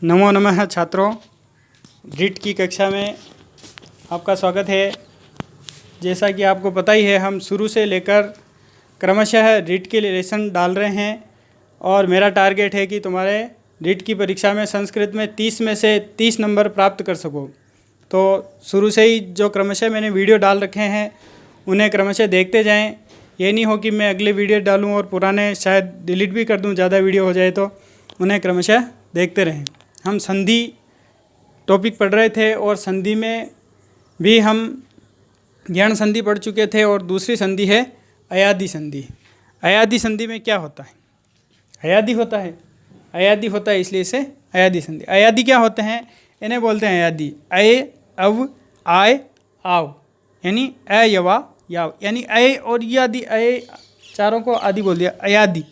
नमो नमः छात्रों, रीट की कक्षा में आपका स्वागत है। जैसा कि आपको पता ही है, हम शुरू से लेकर क्रमशः रीट के लेसन डाल रहे हैं और मेरा टारगेट है कि तुम्हारे रीट की परीक्षा में संस्कृत में 30 में से 30 नंबर प्राप्त कर सको। तो शुरू से ही जो क्रमशः मैंने वीडियो डाल रखे हैं उन्हें क्रमशः देखते जाएं। ये नहीं हो कि मैं अगले वीडियो डालूं और पुराने शायद डिलीट भी कर दूं, ज़्यादा वीडियो हो जाए तो उन्हें क्रमशः देखते रहें। हम संधि टॉपिक पढ़ रहे थे और संधि में भी हम ज्ञान संधि पढ़ चुके थे और दूसरी संधि है अयादि संधि। अयादि संधि में क्या होता है? अयादि होता है, इसलिए इसे अयादि संधि। अयादि क्या होते हैं? इन्हें बोलते हैं अयादि। अय, अव, आय, आव, यानी अ, यवा, याव, यानी अय और यादि, अय चारों को आदि बोल दिया। अयादि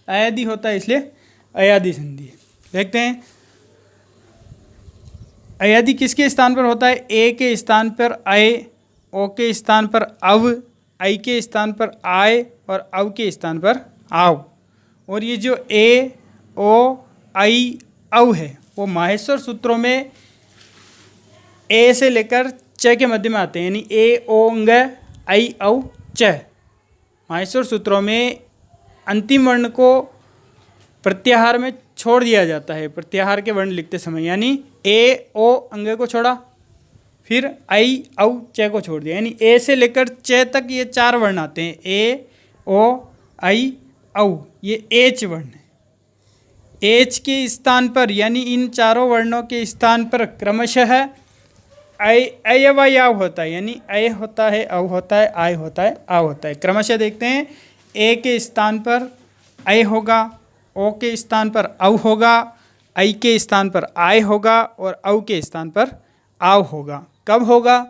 अयादि होता है, इसलिए अयादि संधि। देखते हैं अयादि किसके स्थान पर होता है? ए के स्थान पर अय, ओ के स्थान पर अव, आई के स्थान पर आय और अव के स्थान पर आव। और ये जो ए, ओ, आई, अव है वो माहेश्वर सूत्रों में ए से लेकर च के मध्य में आते हैं, यानी ए, ओ, अंग, आई, अव, च। माहेश्वर सूत्रों में अंतिम वर्ण को प्रत्याहार में छोड़ दिया जाता है, प्रत्याहार के वर्ण लिखते समय, यानी ए, ओ अंग को छोड़ा, फिर आई, औ, च को छोड़ दिया, यानी ए से लेकर च तक ये चार वर्ण आते हैं। ए, ओ, आई, औ, ये एच वर्ण है। एच के स्थान पर, यानी इन चारों वर्णों के स्थान पर क्रमशः अय व याव होता है, यानी अय होता है, औ होता है, आय होता है, आव होता है। क्रमशः देखते हैं, ए के स्थान पर अय होगा, ओ के स्थान पर अव होगा, आई के स्थान पर आय होगा और अव के स्थान पर आव होगा। कब होगा?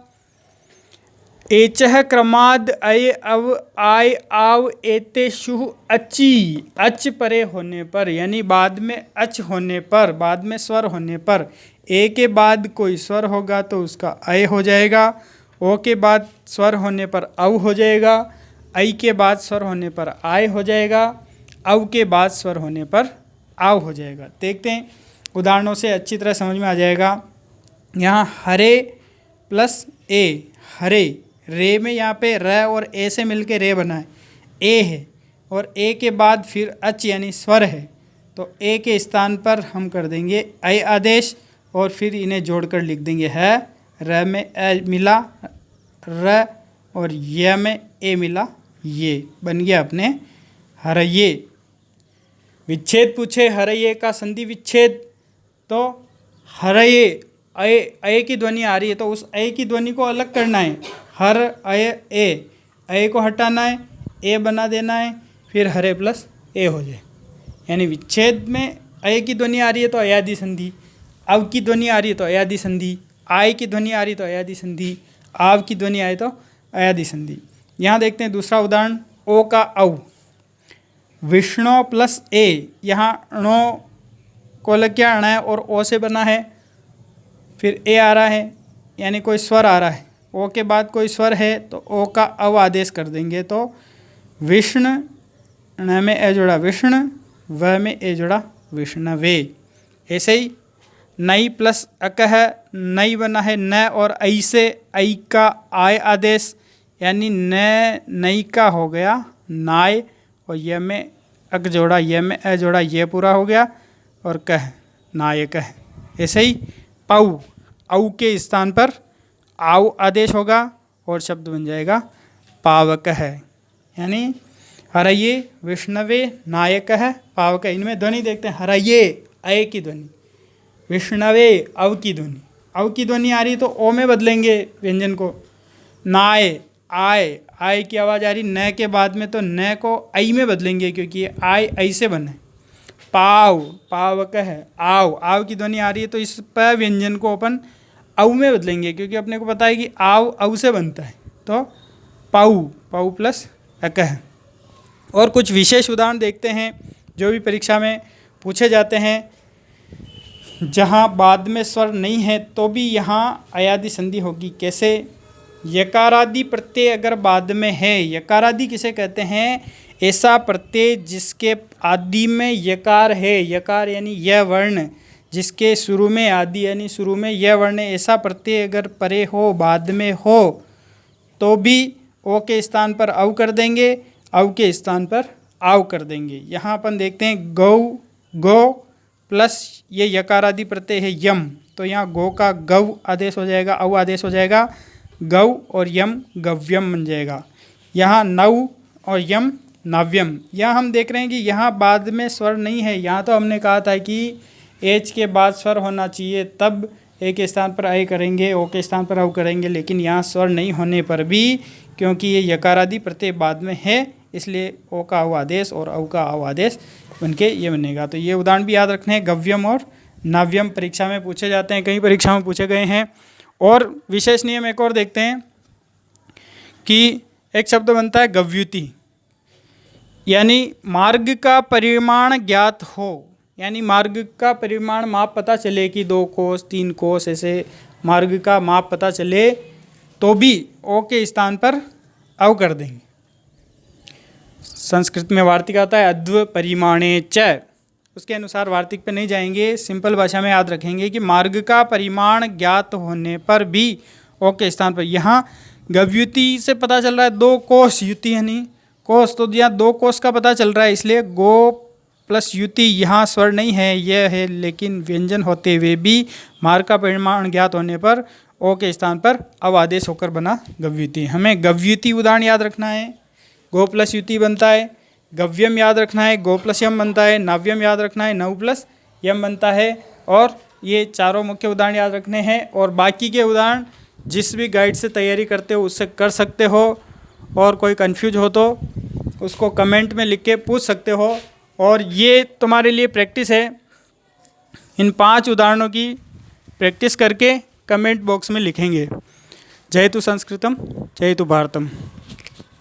एचः क्रमाद अय, अव, आय, आव एतेषु अचि, अच परे होने पर, यानी बाद में अच होने पर, बाद में स्वर होने पर। ए के बाद कोई स्वर होगा तो उसका अय हो जाएगा, ओ के बाद स्वर होने पर अव हो जाएगा, आई के बाद स्वर होने पर आय हो जाएगा, अव के बाद स्वर होने पर आव हो जाएगा। देखते हैं उदाहरणों से अच्छी तरह समझ में आ जाएगा। यहाँ हरे प्लस ए, हरे, रे में यहाँ पे र और ए से मिलके रे बना है, ए है, और ए के बाद फिर अच यानी स्वर है, तो ए के स्थान पर हम कर देंगे अय आदेश और फिर इन्हें जोड़कर लिख देंगे है। र में ए मिला र और य में ए मिला ये, बन गया अपने हरये। विच्छेद पूछे हरये का संधि विच्छेद, तो हरये, अय, अय की ध्वनि आ रही है तो उस अय की ध्वनि को अलग करना है। हर अय ए, अय को हटाना है, ए बना देना है, फिर हरे प्लस ए हो जाए। यानी विच्छेद में अय की ध्वनि आ रही है तो अयादि संधि, अव की ध्वनि आ रही है तो अयादि संधि, आय की ध्वनि आ रही है तो अयादि संधि, आव की ध्वनि आए तो अयादि संधि। यहाँ देखते हैं दूसरा उदाहरण, ओ का अव, विष्णु प्लस ए, यहाँ णो को लग क्या अण है और ओ से बना है, फिर ए आ रहा है, यानी कोई स्वर आ रहा है, ओ के बाद कोई स्वर है तो ओ का अव आदेश कर देंगे, तो विष्णु, ण में ए जोड़ा विष्णु, व में ए जोड़ा विष्णवे। ऐसे ही नई प्लस अक है, नई बना है न और ऐ से, ऐ का आय आदेश, यानी न नई का हो गया नाय, और यह में अक जोड़ा, यह में ए जोड़ा, ये पूरा हो गया, और कह नायक है। ऐसे ही पऊ, औ के स्थान पर आव आदेश होगा और शब्द बन जाएगा पावक है, यानी हरये, विष्णवे, नायक है, पावक है। इनमें ध्वनि देखते हैं, हरये अय की ध्वनि, विष्णवे अव की ध्वनि, अव की ध्वनि आ रही तो ओ में बदलेंगे व्यंजन को, नाय, आय, आय की आवाज़ आ रही न के बाद में तो न को आई में बदलेंगे क्योंकि आय ऐ से बने। पाव, पावक है, आव, आव की ध्वनि आ रही है तो इस प व्यंजन को अपन अव में बदलेंगे क्योंकि अपने को पता है कि आव अव से बनता है, तो पाऊ, पाऊ प्लस अक है। और कुछ विशेष उदाहरण देखते हैं जो भी परीक्षा में पूछे जाते हैं, जहाँ बाद में स्वर नहीं है तो भी यहाँ अयादि संधि होगी। कैसे? यकारादि प्रत्यय अगर बाद में है, यकारादि किसे कहते हैं? ऐसा प्रत्यय जिसके आदि में यकार है, यकार यानी यह वर्ण जिसके शुरू में आदि यानी शुरू में यह वर्ण ऐसा प्रत्यय अगर परे हो बाद में हो तो भी ओ के स्थान पर औ कर देंगे, औ के स्थान पर आव कर देंगे। यहाँ अपन देखते हैं गौ गो प्लस ये यकार आदि प्रत्यय है यम, तो यहाँ गो का गव आदेश हो जाएगा, औ आदेश हो जाएगा, गौ और यम गव्यम बन जाएगा। यहाँ नव और यम नव्यम। यहाँ हम देख रहे हैं कि यहाँ बाद में स्वर नहीं है। यहाँ तो हमने कहा था कि एच के बाद स्वर होना चाहिए, तब ए के स्थान पर आई करेंगे, ओ के स्थान पर औ करेंगे, लेकिन यहाँ स्वर नहीं होने पर भी क्योंकि ये यकारादि प्रत्यय बाद में है इसलिए ओ का औ आदेश और औ का औ आदेश बनके ये बनेगा। तो ये उदाहरण भी याद रखने हैं, गव्यम और नाव्यम परीक्षा में पूछे जाते हैं, कई परीक्षाओं में पूछे गए हैं। और विशेष नियम एक और देखते हैं कि एक शब्द बनता है गव्युति, यानी मार्ग का परिमाण ज्ञात हो, यानी मार्ग का परिमाण माप पता चले कि 2 कोस 3 कोस ऐसे मार्ग का माप पता चले तो भी ओ के स्थान पर औ कर देंगे। संस्कृत में वार्तिक आता है अद्व परिमाणे च, उसके अनुसार वार्तिक पे नहीं जाएंगे, सिंपल भाषा में याद रखेंगे कि मार्ग का परिमाण ज्ञात होने पर भी ओ के स्थान पर। यहाँ गव्युति से पता चल रहा है 2 कोस युति यानी कोस, तो यहाँ 2 कोस का पता चल रहा है इसलिए गो प्लस युति, यहाँ स्वर नहीं है यह है, लेकिन व्यंजन होते हुए भी मार्ग का परिमाण ज्ञात होने पर ओ के स्थान पर अव आदेश होकर बना गव्युति। हमें गव्युति उदाहरण याद रखना है, गो प्लस युति बनता है, गव्यम याद रखना है, गो प्लस यम बनता है, नाव्यम याद रखना है, नव प्लस यम बनता है। और ये चारों मुख्य उदाहरण याद रखने हैं, और बाकी के उदाहरण जिस भी गाइड से तैयारी करते हो उससे कर सकते हो, और कोई कंफ्यूज हो तो उसको कमेंट में लिख के पूछ सकते हो। और ये तुम्हारे लिए प्रैक्टिस है, इन 5 उदाहरणों की प्रैक्टिस करके कमेंट बॉक्स में लिखेंगे। जय तु संस्कृतम जय तु भारतम।